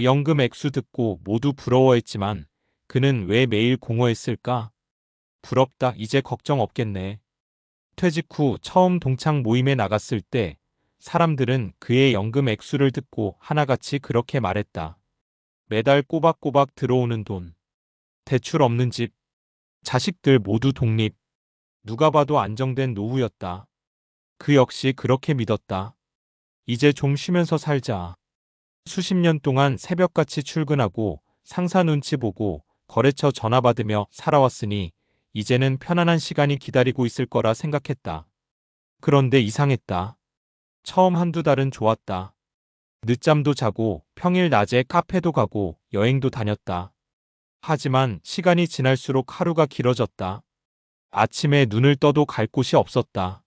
연금 액수 듣고 모두 부러워했지만 그는 왜 매일 공허했을까? 부럽다. 이제 걱정 없겠네. 퇴직 후 처음 동창 모임에 나갔을 때 사람들은 그의 연금 액수를 듣고 하나같이 그렇게 말했다. 매달 꼬박꼬박 들어오는 돈, 대출 없는 집, 자식들 모두 독립. 누가 봐도 안정된 노후였다. 그 역시 그렇게 믿었다. 이제 좀 쉬면서 살자. 수십 년 동안 새벽같이 출근하고 상사 눈치 보고 거래처 전화 받으며 살아왔으니 이제는 편안한 시간이 기다리고 있을 거라 생각했다. 그런데 이상했다. 처음 한두 달은 좋았다. 늦잠도 자고 평일 낮에 카페도 가고 여행도 다녔다. 하지만 시간이 지날수록 하루가 길어졌다. 아침에 눈을 떠도 갈 곳이 없었다.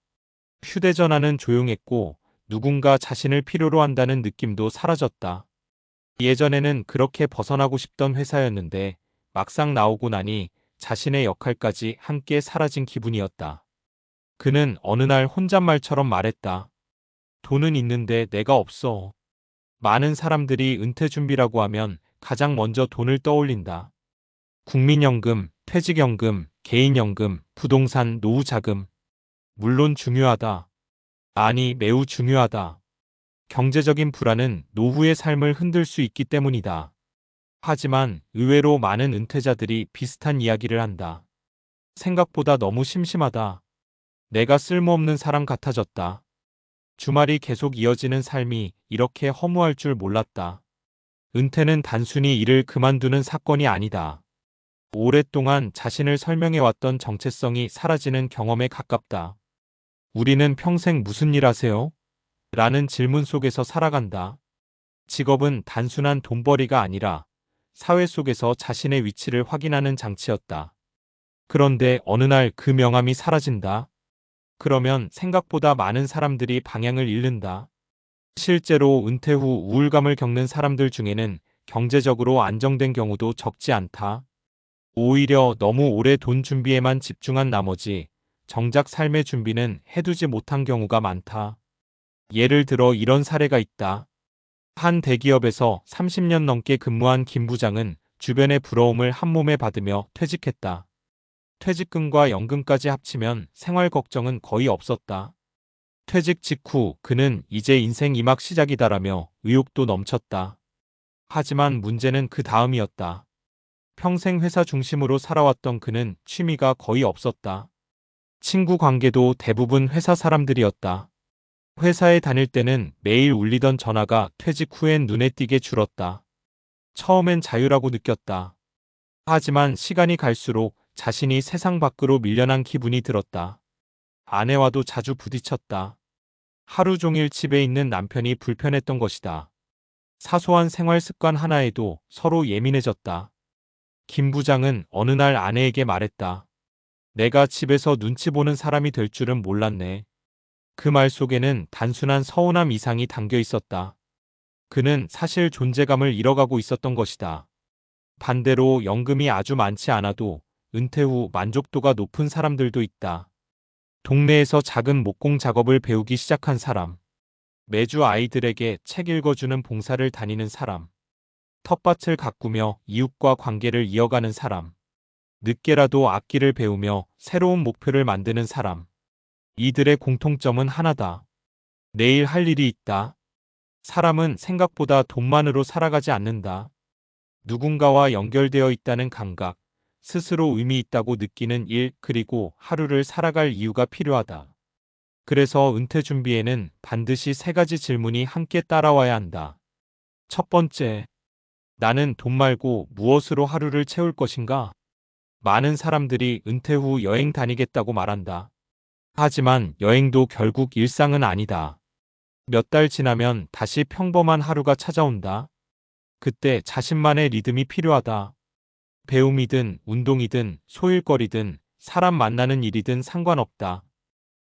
휴대전화는 조용했고 누군가 자신을 필요로 한다는 느낌도 사라졌다. 예전에는 그렇게 벗어나고 싶던 회사였는데 막상 나오고 나니 자신의 역할까지 함께 사라진 기분이었다. 그는 어느 날 혼잣말처럼 말했다. 돈은 있는데 내가 없어. 많은 사람들이 은퇴 준비라고 하면 가장 먼저 돈을 떠올린다. 국민연금, 퇴직연금, 개인연금, 부동산, 노후자금. 물론 중요하다. 아니, 매우 중요하다. 경제적인 불안은 노후의 삶을 흔들 수 있기 때문이다. 하지만 의외로 많은 은퇴자들이 비슷한 이야기를 한다. 생각보다 너무 심심하다. 내가 쓸모없는 사람 같아졌다. 주말이 계속 이어지는 삶이 이렇게 허무할 줄 몰랐다. 은퇴는 단순히 일을 그만두는 사건이 아니다. 오랫동안 자신을 설명해왔던 정체성이 사라지는 경험에 가깝다. 우리는 평생 무슨 일 하세요? 라는 질문 속에서 살아간다. 직업은 단순한 돈벌이가 아니라 사회 속에서 자신의 위치를 확인하는 장치였다. 그런데 어느 날 그 명함이 사라진다. 그러면 생각보다 많은 사람들이 방향을 잃는다. 실제로 은퇴 후 우울감을 겪는 사람들 중에는 경제적으로 안정된 경우도 적지 않다. 오히려 너무 오래 돈 준비에만 집중한 나머지 정작 삶의 준비는 해두지 못한 경우가 많다. 예를 들어 이런 사례가 있다. 한 대기업에서 30년 넘게 근무한 김 부장은 주변의 부러움을 한몸에 받으며 퇴직했다. 퇴직금과 연금까지 합치면 생활 걱정은 거의 없었다. 퇴직 직후 그는 이제 인생 이막 시작이다라며 의욕도 넘쳤다. 하지만 문제는 그 다음이었다. 평생 회사 중심으로 살아왔던 그는 취미가 거의 없었다. 친구 관계도 대부분 회사 사람들이었다. 회사에 다닐 때는 매일 울리던 전화가 퇴직 후엔 눈에 띄게 줄었다. 처음엔 자유라고 느꼈다. 하지만 시간이 갈수록 자신이 세상 밖으로 밀려난 기분이 들었다. 아내와도 자주 부딪혔다. 하루 종일 집에 있는 남편이 불편했던 것이다. 사소한 생활 습관 하나에도 서로 예민해졌다. 김 부장은 어느 날 아내에게 말했다. 내가 집에서 눈치 보는 사람이 될 줄은 몰랐네. 그 말 속에는 단순한 서운함 이상이 담겨 있었다. 그는 사실 존재감을 잃어가고 있었던 것이다. 반대로 연금이 아주 많지 않아도 은퇴 후 만족도가 높은 사람들도 있다. 동네에서 작은 목공 작업을 배우기 시작한 사람. 매주 아이들에게 책 읽어주는 봉사를 다니는 사람. 텃밭을 가꾸며 이웃과 관계를 이어가는 사람. 늦게라도 악기를 배우며 새로운 목표를 만드는 사람. 이들의 공통점은 하나다. 내일 할 일이 있다. 사람은 생각보다 돈만으로 살아가지 않는다. 누군가와 연결되어 있다는 감각, 스스로 의미 있다고 느끼는 일, 그리고 하루를 살아갈 이유가 필요하다. 그래서 은퇴 준비에는 반드시 세 가지 질문이 함께 따라와야 한다. 첫 번째, 나는 돈 말고 무엇으로 하루를 채울 것인가? 많은 사람들이 은퇴 후 여행 다니겠다고 말한다. 하지만 여행도 결국 일상은 아니다. 몇 달 지나면 다시 평범한 하루가 찾아온다. 그때 자신만의 리듬이 필요하다. 배움이든 운동이든 소일거리든 사람 만나는 일이든 상관없다.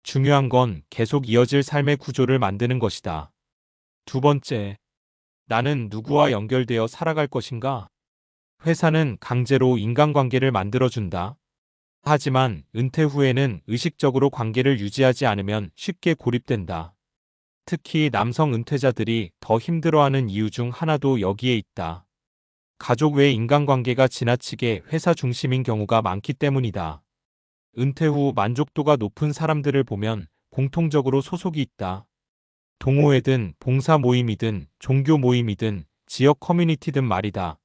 중요한 건 계속 이어질 삶의 구조를 만드는 것이다. 두 번째, 나는 누구와 연결되어 살아갈 것인가? 회사는 강제로 인간관계를 만들어준다. 하지만 은퇴 후에는 의식적으로 관계를 유지하지 않으면 쉽게 고립된다. 특히 남성 은퇴자들이 더 힘들어하는 이유 중 하나도 여기에 있다. 가족 외 인간관계가 지나치게 회사 중심인 경우가 많기 때문이다. 은퇴 후 만족도가 높은 사람들을 보면 공통적으로 소속이 있다. 동호회든 봉사 모임이든 종교 모임이든 지역 커뮤니티든 말이다.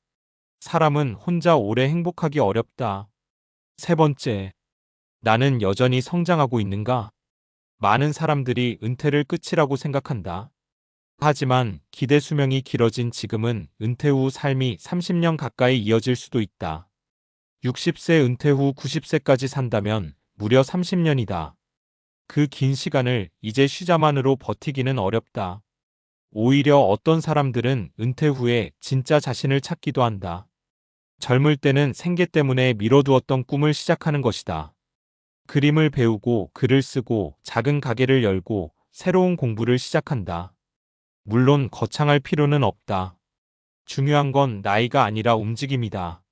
사람은 혼자 오래 행복하기 어렵다. 세 번째, 나는 여전히 성장하고 있는가? 많은 사람들이 은퇴를 끝이라고 생각한다. 하지만 기대 수명이 길어진 지금은 은퇴 후 삶이 30년 가까이 이어질 수도 있다. 60세 은퇴 후 90세까지 산다면 무려 30년이다. 그 긴 시간을 이제 쉬자만으로 버티기는 어렵다. 오히려 어떤 사람들은 은퇴 후에 진짜 자신을 찾기도 한다. 젊을 때는 생계 때문에 미뤄두었던 꿈을 시작하는 것이다. 그림을 배우고 글을 쓰고 작은 가게를 열고 새로운 공부를 시작한다. 물론 거창할 필요는 없다. 중요한 건 나이가 아니라 움직임이다.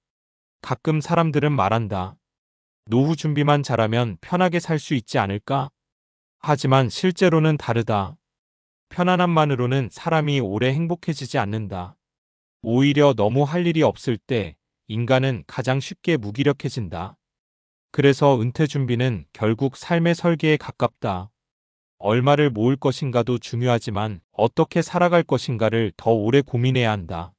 가끔 사람들은 말한다. 노후 준비만 잘하면 편하게 살 수 있지 않을까? 하지만 실제로는 다르다. 편안함만으로는 사람이 오래 행복해지지 않는다. 오히려 너무 할 일이 없을 때 인간은 가장 쉽게 무기력해진다. 그래서 은퇴 준비는 결국 삶의 설계에 가깝다. 얼마를 모을 것인가도 중요하지만 어떻게 살아갈 것인가를 더 오래 고민해야 한다.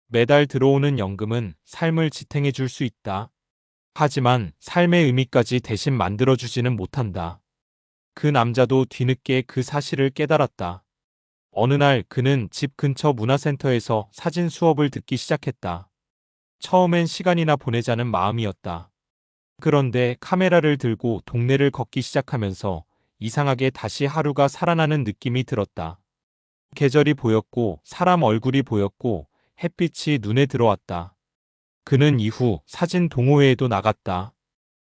매달 들어오는 연금은 삶을 지탱해 줄 수 있다. 하지만 삶의 의미까지 대신 만들어주지는 못한다. 그 남자도 뒤늦게 그 사실을 깨달았다. 어느 날 그는 집 근처 문화센터에서 사진 수업을 듣기 시작했다. 처음엔 시간이나 보내자는 마음이었다. 그런데 카메라를 들고 동네를 걷기 시작하면서 이상하게 다시 하루가 살아나는 느낌이 들었다. 계절이 보였고 사람 얼굴이 보였고 햇빛이 눈에 들어왔다. 그는 이후 사진 동호회에도 나갔다.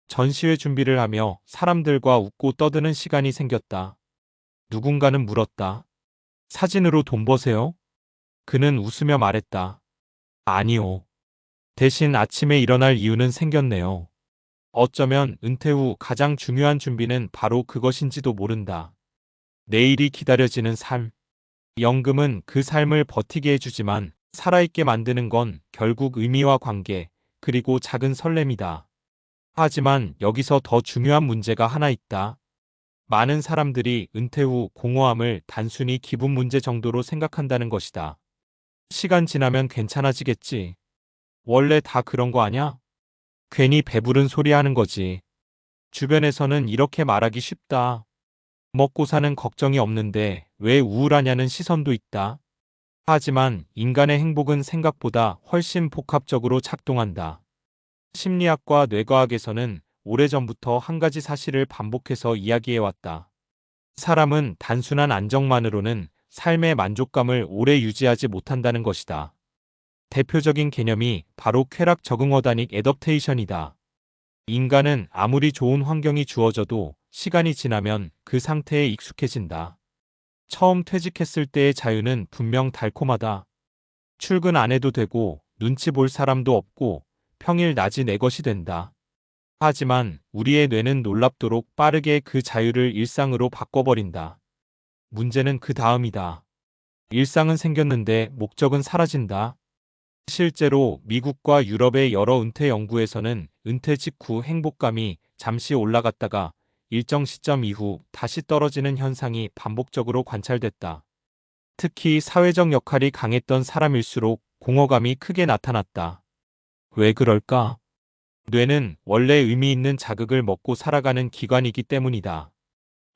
전시회 준비를 하며 사람들과 웃고 떠드는 시간이 생겼다. 누군가는 물었다. 사진으로 돈 버세요? 그는 웃으며 말했다. 아니요. 대신 아침에 일어날 이유는 생겼네요. 어쩌면 은퇴 후 가장 중요한 준비는 바로 그것인지도 모른다. 내일이 기다려지는 삶. 연금은 그 삶을 버티게 해주지만 살아있게 만드는 건 결국 의미와 관계, 그리고 작은 설렘이다. 하지만 여기서 더 중요한 문제가 하나 있다. 많은 사람들이 은퇴 후 공허함을 단순히 기분 문제 정도로 생각한다는 것이다. 시간 지나면 괜찮아지겠지. 원래 다 그런 거 아냐? 괜히 배부른 소리 하는 거지. 주변에서는 이렇게 말하기 쉽다. 먹고 사는 걱정이 없는데 왜 우울하냐는 시선도 있다. 하지만 인간의 행복은 생각보다 훨씬 복합적으로 작동한다. 심리학과 뇌과학에서는 오래전부터 한 가지 사실을 반복해서 이야기해왔다. 사람은 단순한 안정만으로는 삶의 만족감을 오래 유지하지 못한다는 것이다. 대표적인 개념이 바로 쾌락 적응 어다닉 애덕테이션이다. 인간은 아무리 좋은 환경이 주어져도 시간이 지나면 그 상태에 익숙해진다. 처음 퇴직했을 때의 자유는 분명 달콤하다. 출근 안 해도 되고 눈치 볼 사람도 없고 평일 낮이 내 것이 된다. 하지만 우리의 뇌는 놀랍도록 빠르게 그 자유를 일상으로 바꿔버린다. 문제는 그 다음이다. 일상은 생겼는데 목적은 사라진다. 실제로 미국과 유럽의 여러 은퇴 연구에서는 은퇴 직후 행복감이 잠시 올라갔다가 일정 시점 이후 다시 떨어지는 현상이 반복적으로 관찰됐다. 특히 사회적 역할이 강했던 사람일수록 공허감이 크게 나타났다. 왜 그럴까? 뇌는 원래 의미 있는 자극을 먹고 살아가는 기관이기 때문이다.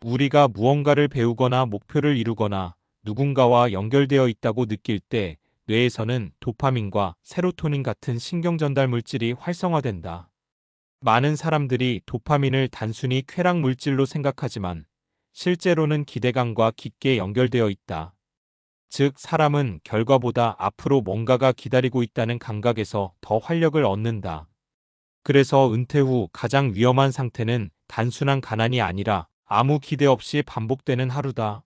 우리가 무언가를 배우거나 목표를 이루거나 누군가와 연결되어 있다고 느낄 때 뇌에서는 도파민과 세로토닌 같은 신경전달 물질이 활성화된다. 많은 사람들이 도파민을 단순히 쾌락 물질로 생각하지만 실제로는 기대감과 깊게 연결되어 있다. 즉, 사람은 결과보다 앞으로 뭔가가 기다리고 있다는 감각에서 더 활력을 얻는다. 그래서 은퇴 후 가장 위험한 상태는 단순한 가난이 아니라 아무 기대 없이 반복되는 하루다.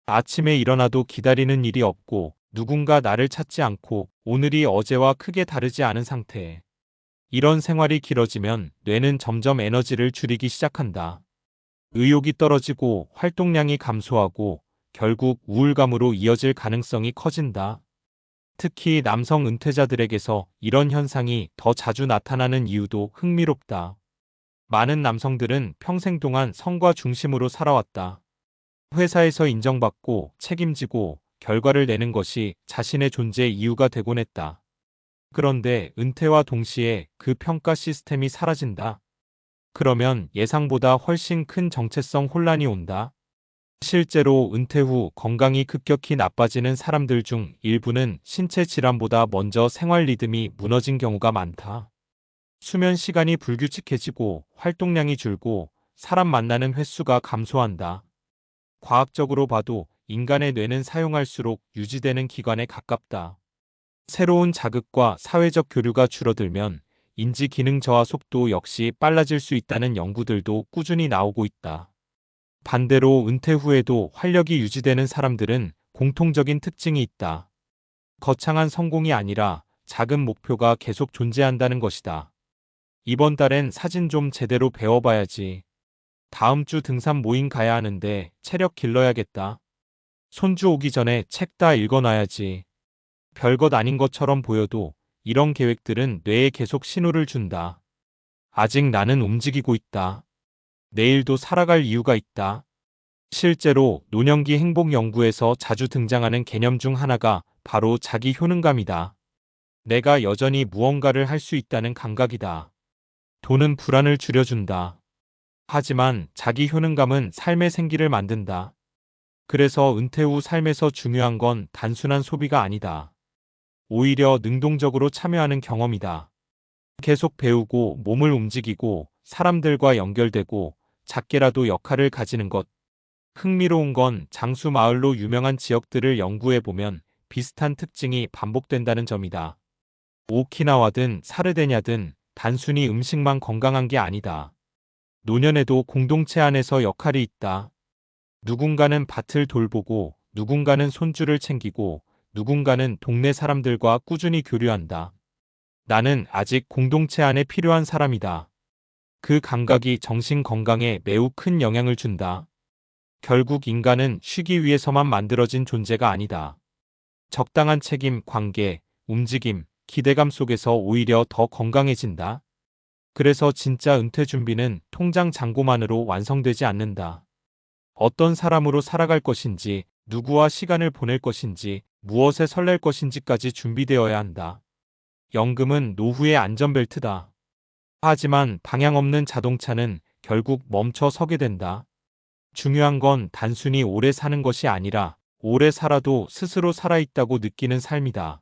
아침에 일어나도 기다리는 일이 없고 누군가 나를 찾지 않고 오늘이 어제와 크게 다르지 않은 상태. 이런 생활이 길어지면 뇌는 점점 에너지를 줄이기 시작한다. 의욕이 떨어지고 활동량이 감소하고 결국 우울감으로 이어질 가능성이 커진다. 특히 남성 은퇴자들에게서 이런 현상이 더 자주 나타나는 이유도 흥미롭다. 많은 남성들은 평생 동안 성과 중심으로 살아왔다. 회사에서 인정받고 책임지고 결과를 내는 것이 자신의 존재의 이유가 되곤 했다. 그런데 은퇴와 동시에 그 평가 시스템이 사라진다. 그러면 예상보다 훨씬 큰 정체성 혼란이 온다. 실제로 은퇴 후 건강이 급격히 나빠지는 사람들 중 일부는 신체 질환보다 먼저 생활 리듬이 무너진 경우가 많다. 수면 시간이 불규칙해지고 활동량이 줄고 사람 만나는 횟수가 감소한다. 과학적으로 봐도 인간의 뇌는 사용할수록 유지되는 기관에 가깝다. 새로운 자극과 사회적 교류가 줄어들면 인지 기능 저하 속도 역시 빨라질 수 있다는 연구들도 꾸준히 나오고 있다. 반대로 은퇴 후에도 활력이 유지되는 사람들은 공통적인 특징이 있다. 거창한 성공이 아니라 작은 목표가 계속 존재한다는 것이다. 이번 달엔 사진 좀 제대로 배워봐야지. 다음 주 등산 모임 가야 하는데 체력 길러야겠다. 손주 오기 전에 책 다 읽어놔야지. 별것 아닌 것처럼 보여도 이런 계획들은 뇌에 계속 신호를 준다. 아직 나는 움직이고 있다. 내일도 살아갈 이유가 있다. 실제로 노년기 행복 연구에서 자주 등장하는 개념 중 하나가 바로 자기 효능감이다. 내가 여전히 무언가를 할 수 있다는 감각이다. 돈은 불안을 줄여준다. 하지만 자기 효능감은 삶의 생기를 만든다. 그래서 은퇴 후 삶에서 중요한 건 단순한 소비가 아니다. 오히려 능동적으로 참여하는 경험이다. 계속 배우고 몸을 움직이고 사람들과 연결되고 작게라도 역할을 가지는 것. 흥미로운 건 장수 마을로 유명한 지역들을 연구해보면 비슷한 특징이 반복된다는 점이다. 오키나와든 사르데냐든 단순히 음식만 건강한 게 아니다. 노년에도 공동체 안에서 역할이 있다. 누군가는 밭을 돌보고 누군가는 손주를 챙기고 누군가는 동네 사람들과 꾸준히 교류한다. 나는 아직 공동체 안에 필요한 사람이다. 그 감각이 정신 건강에 매우 큰 영향을 준다. 결국 인간은 쉬기 위해서만 만들어진 존재가 아니다. 적당한 책임, 관계, 움직임, 기대감 속에서 오히려 더 건강해진다. 그래서 진짜 은퇴 준비는 통장 잔고만으로 완성되지 않는다. 어떤 사람으로 살아갈 것인지, 누구와 시간을 보낼 것인지, 무엇에 설렐 것인지까지 준비되어야 한다. 연금은 노후의 안전벨트다. 하지만 방향 없는 자동차는 결국 멈춰 서게 된다. 중요한 건 단순히 오래 사는 것이 아니라 오래 살아도 스스로 살아있다고 느끼는 삶이다.